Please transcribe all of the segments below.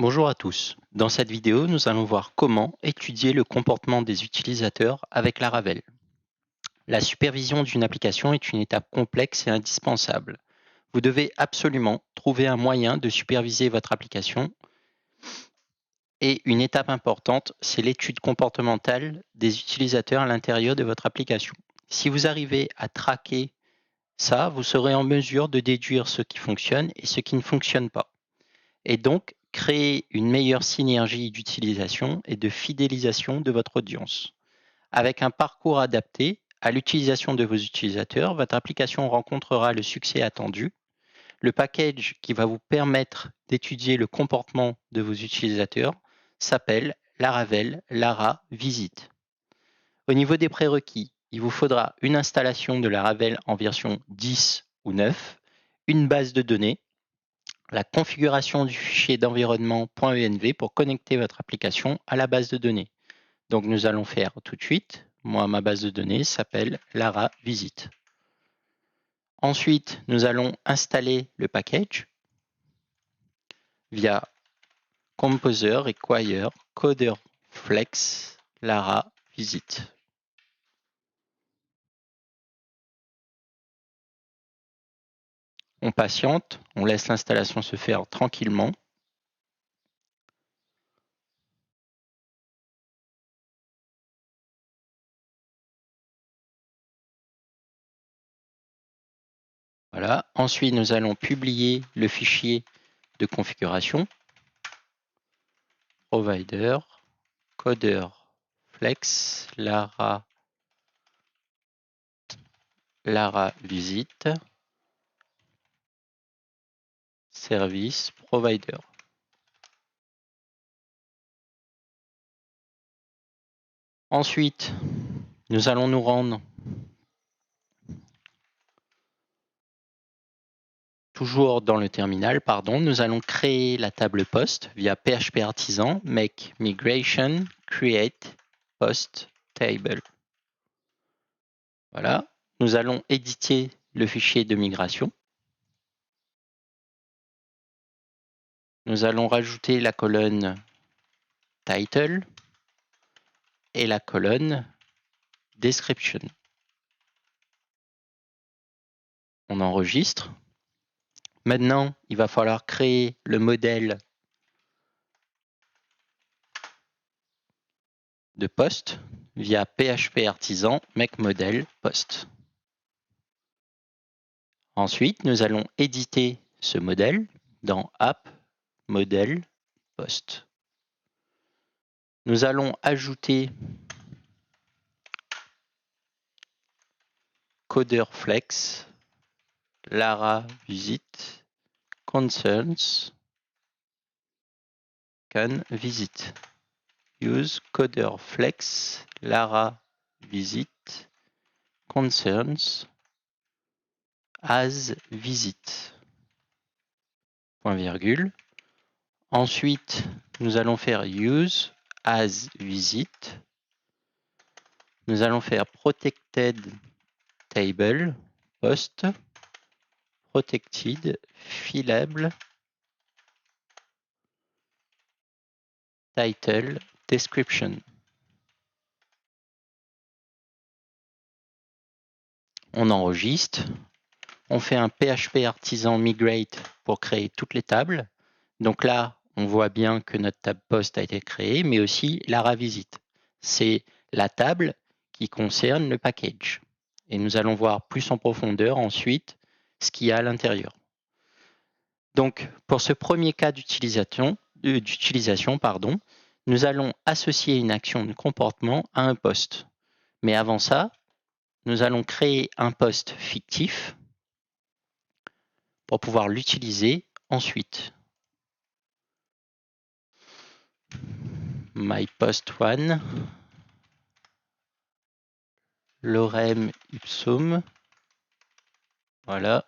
Bonjour à tous. Dans cette vidéo, nous allons voir comment étudier le comportement des utilisateurs avec Laravel. La supervision d'une application est une étape complexe et indispensable. Vous devez absolument trouver un moyen de superviser votre application. Et une étape importante, c'est l'étude comportementale des utilisateurs à l'intérieur de votre application. Si vous arrivez à traquer ça, vous serez en mesure de déduire ce qui fonctionne et ce qui ne fonctionne pas. Et donc, créer une meilleure synergie d'utilisation et de fidélisation de votre audience. Avec un parcours adapté à l'utilisation de vos utilisateurs, votre application rencontrera le succès attendu. Le package qui va vous permettre d'étudier le comportement de vos utilisateurs s'appelle Laravel Lara Visit. Au niveau des prérequis, il vous faudra une installation de Laravel en version 10 ou 9, une base de données, la configuration du fichier d'environnement .env pour connecter votre application à la base de données. Donc nous allons faire tout de suite. Moi, ma base de données s'appelle Lara Visit. Ensuite, nous allons installer le package via Composer Require Coder Flex Lara Visit. On patiente, on laisse l'installation se faire tranquillement. Voilà. Ensuite, nous allons publier le fichier de configuration. Provider, Coder, Flex, Lara Visit, Service Provider. Ensuite, nous allons nous rendre toujours dans le terminal, nous allons créer la table post via PHP Artisan, make migration, create post table. Voilà, nous allons éditer le fichier de migration. Nous allons rajouter la colonne title et la colonne description. On enregistre. Maintenant, il va falloir créer le modèle de post via PHP Artisan make model post. Ensuite, nous allons éditer ce modèle dans app model post. Nous allons ajouter Coder Flex, Lara Visit, Concerns, Can Visit. Use Coder Flex, Lara Visit, Concerns, as visit. Point virgule. Ensuite, nous allons faire use as visit. Nous allons faire protected table post protected fillable title description. On enregistre. On fait un PHP Artisan migrate pour créer toutes les tables. Donc là, on voit bien que notre table post a été créée, mais aussi Lara Visit. C'est la table qui concerne le package. Et nous allons voir plus en profondeur ensuite ce qu'il y a à l'intérieur. Donc, pour ce premier cas d'utilisation, nous allons associer une action de comportement à un post. Mais avant ça, nous allons créer un post fictif pour pouvoir l'utiliser ensuite. My post one, lorem ipsum, voilà.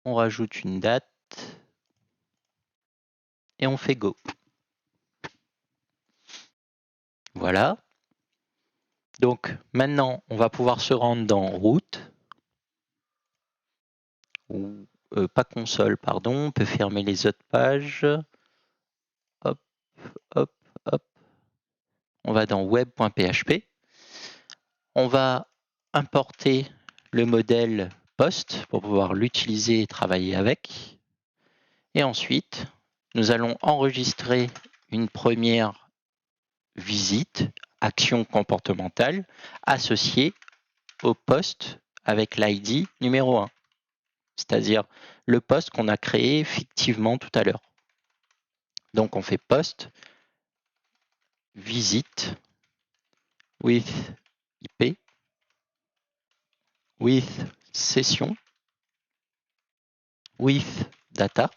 On rajoute une date et on fait go. Voilà. Donc maintenant, on va pouvoir se rendre dans route. pas console, pardon, on peut fermer les autres pages. Hop, hop, hop. On va dans web.php. On va importer le modèle post pour pouvoir l'utiliser et travailler avec. Et ensuite, nous allons enregistrer une première visite, action comportementale, associée au post avec l'ID numéro 1, c'est-à-dire le post qu'on a créé fictivement tout à l'heure. Donc on fait post visite with IP with session with data.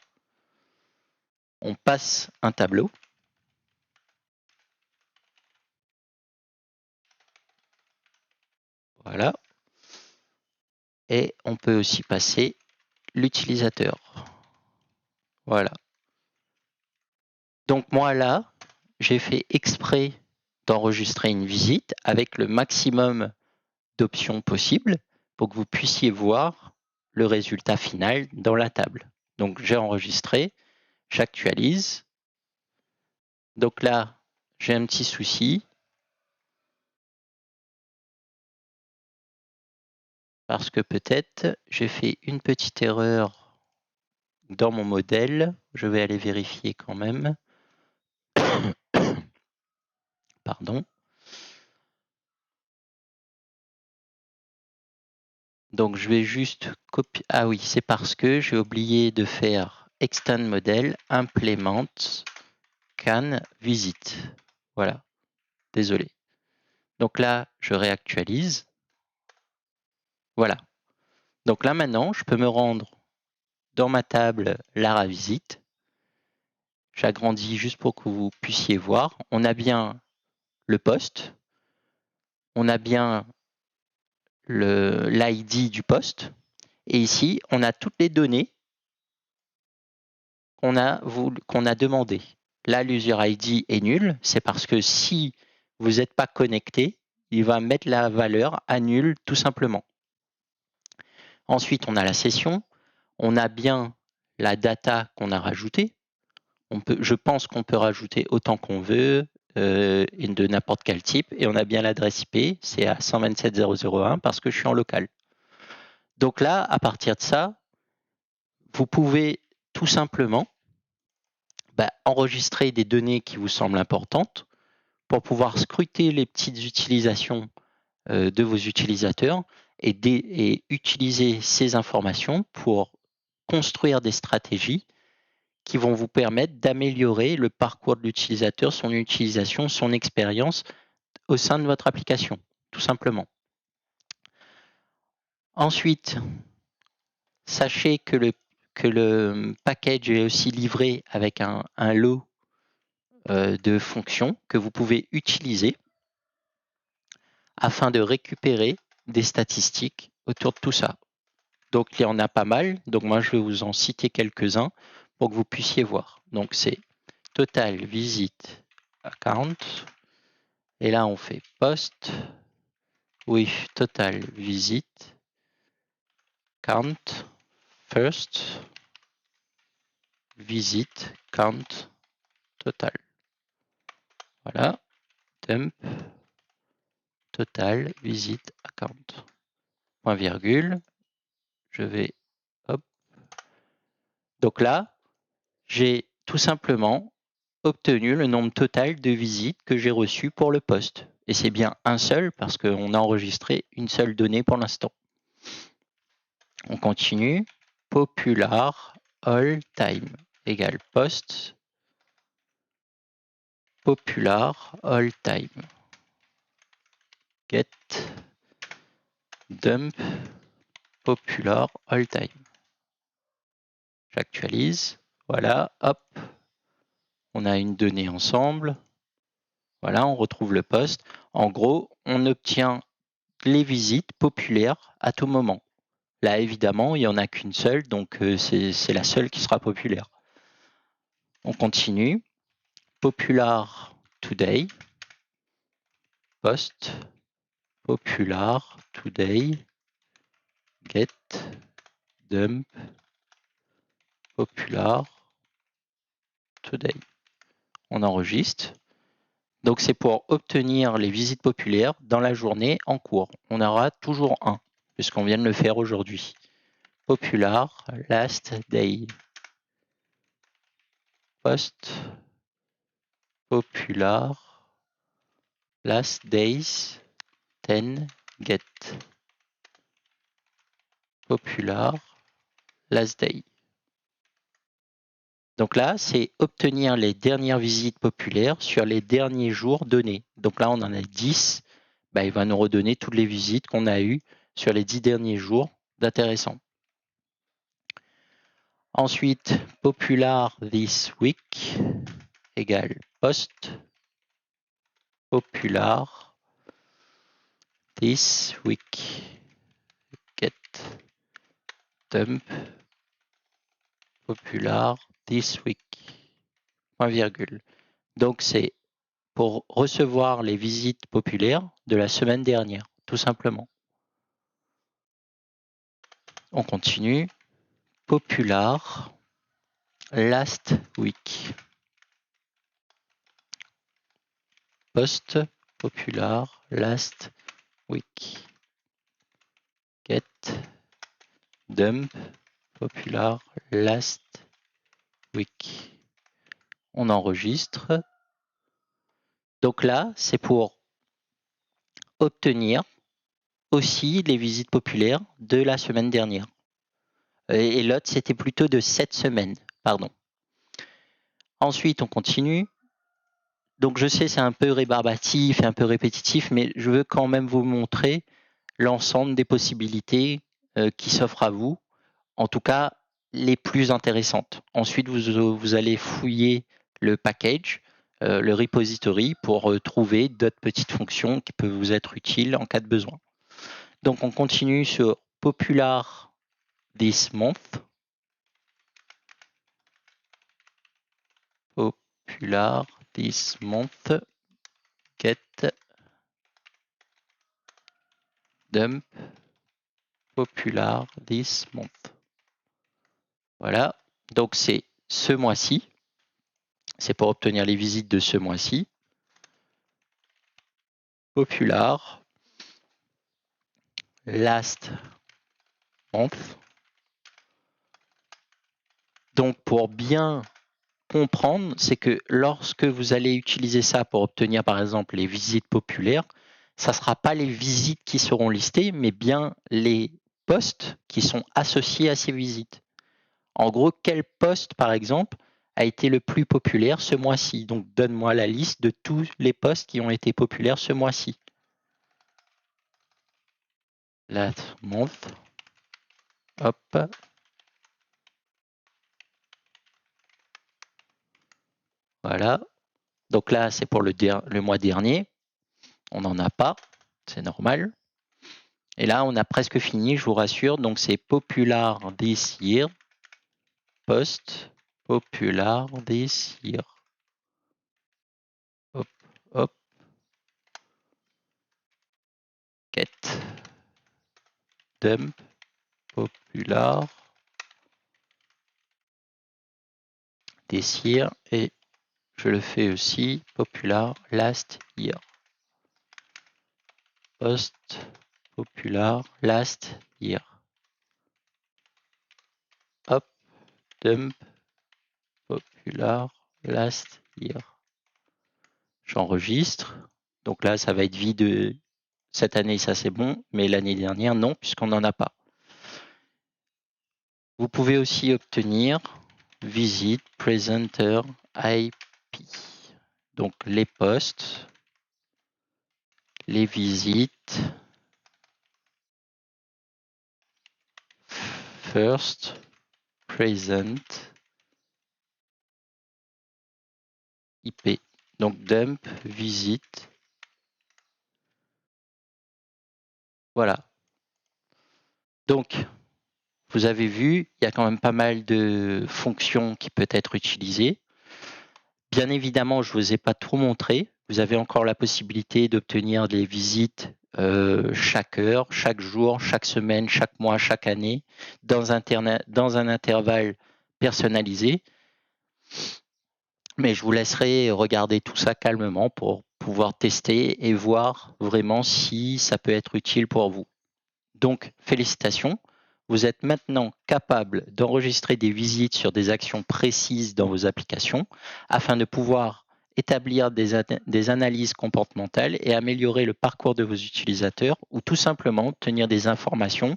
On passe un tableau. Voilà. Et on peut aussi passer l'utilisateur. Voilà. Donc moi là, j'ai fait exprès d'enregistrer une visite avec le maximum d'options possibles pour que vous puissiez voir le résultat final dans la table. Donc j'ai enregistré, j'actualise. Donc là, j'ai un petit souci parce que peut-être j'ai fait une petite erreur dans mon modèle. Je vais aller vérifier quand même. Pardon. Donc je vais juste copier. Ah oui, c'est parce que j'ai oublié de faire extend model implement can visit. Voilà. Désolé. Donc là, je réactualise. Voilà. Donc là maintenant, je peux me rendre dans ma table Lara Visite. J'agrandis juste pour que vous puissiez voir. On a bien le poste. On a bien l'ID du poste. Et ici, on a toutes les données qu'on a demandé. Là, l'user ID est nul. C'est parce que si vous n'êtes pas connecté, il va mettre la valeur à nul tout simplement. Ensuite, on a la session. On a bien la data qu'on a rajoutée. Je pense qu'on peut rajouter autant qu'on veut de n'importe quel type. Et on a bien l'adresse IP, c'est à 127.0.0.1 parce que je suis en local. Donc là, à partir de ça, vous pouvez tout simplement enregistrer des données qui vous semblent importantes pour pouvoir scruter les petites utilisations de vos utilisateurs et utiliser ces informations pour construire des stratégies qui vont vous permettre d'améliorer le parcours de l'utilisateur, son utilisation, son expérience au sein de votre application, tout simplement. Ensuite, sachez que le package est aussi livré avec un lot de fonctions que vous pouvez utiliser afin de récupérer des statistiques autour de tout ça. Donc, il y en a pas mal. Donc, moi, je vais vous en citer quelques-uns pour que vous puissiez voir. Donc, c'est Total Visit Account. Et là, on fait Post. Oui, Total Visit Count. First. Visit Count Total. Voilà. Dump. Total Visit Account. Point virgule. Je vais, hop. Donc là, j'ai tout simplement obtenu le nombre total de visites que j'ai reçues pour le poste. Et c'est bien un seul parce qu'on a enregistré une seule donnée pour l'instant. On continue. Popular all time égale post. Popular all time. Get dump popular all time. J'actualise. Voilà, hop. On a une donnée ensemble. Voilà, on retrouve le poste. En gros, on obtient les visites populaires à tout moment. Là, évidemment, il n'y en a qu'une seule, donc c'est la seule qui sera populaire. On continue. Popular today. Post. Popular today. Get. Dump. popular today. On enregistre. Donc c'est pour obtenir les visites populaires dans la journée en cours. On aura toujours un, puisqu'on vient de le faire aujourd'hui. Popular last day. Post popular last days 10 get. Popular last day. Donc là, c'est obtenir les dernières visites populaires sur les derniers jours donnés. Donc là, on en a 10. Il va nous redonner toutes les visites qu'on a eues sur les 10 derniers jours d'intéressant. Ensuite, popular this week égale post popular this week get dump popular this week. Point virgule. Donc c'est pour recevoir les visites populaires de la semaine dernière, tout simplement. On continue. Popular last week. Post popular last week. Get dump popular last week. On enregistre. Donc là, c'est pour obtenir aussi les visites populaires de la semaine dernière. Et l'autre, c'était plutôt de cette semaine, pardon. Ensuite, on continue. Donc je sais, c'est un peu rébarbatif et un peu répétitif, mais je veux quand même vous montrer l'ensemble des possibilités qui s'offrent à vous, en tout cas les plus intéressantes. Ensuite, vous allez fouiller le package, le repository, pour trouver d'autres petites fonctions qui peuvent vous être utiles en cas de besoin. Donc on continue sur Popular this month. Popular this month. Get dump popular this month. Voilà, donc c'est ce mois-ci. C'est pour obtenir les visites de ce mois-ci. Popular last month. Donc pour bien comprendre, c'est que lorsque vous allez utiliser ça pour obtenir par exemple les visites populaires, ça ne sera pas les visites qui seront listées, mais bien les postes qui sont associés à ces visites. En gros, quel poste, par exemple, a été le plus populaire ce mois-ci? Donc, donne-moi la liste de tous les posts qui ont été populaires ce mois-ci. Last month. Hop. Voilà. Donc là, c'est pour le mois dernier. On n'en a pas. C'est normal. Et là, on a presque fini, je vous rassure. Donc, c'est popular this year. Post popular this year. Hop, hop. Get dump popular this year. Et je le fais aussi popular last year. Post popular last year. Hop, dump popular last year. J'enregistre. Donc là, ça va être vide. Cette année, ça c'est bon, mais l'année dernière, non, puisqu'on n'en a pas. Vous pouvez aussi obtenir Visit Presenter IP. Donc les postes, les visites, first, present, IP. Donc dump, visite. Voilà. Donc, vous avez vu, il y a quand même pas mal de fonctions qui peuvent être utilisées. Bien évidemment, je ne vous ai pas tout montré. Vous avez encore la possibilité d'obtenir des visites chaque heure, chaque jour, chaque semaine, chaque mois, chaque année, dans un intervalle personnalisé. Mais je vous laisserai regarder tout ça calmement pour pouvoir tester et voir vraiment si ça peut être utile pour vous. Donc, félicitations, vous êtes maintenant capable d'enregistrer des visites sur des actions précises dans vos applications afin de pouvoir établir des analyses comportementales et améliorer le parcours de vos utilisateurs ou tout simplement obtenir des informations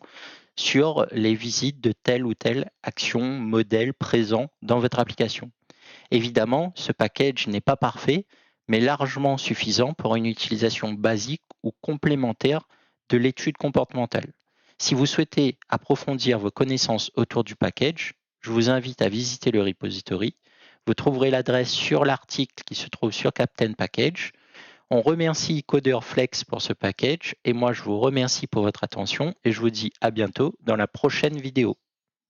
sur les visites de telle ou telle action, modèle présent dans votre application. Évidemment, ce package n'est pas parfait, mais largement suffisant pour une utilisation basique ou complémentaire de l'étude comportementale. Si vous souhaitez approfondir vos connaissances autour du package, je vous invite à visiter le repository. Vous trouverez l'adresse sur l'article qui se trouve sur Captain Package. On remercie CoderFlex pour ce package et moi je vous remercie pour votre attention et je vous dis à bientôt dans la prochaine vidéo.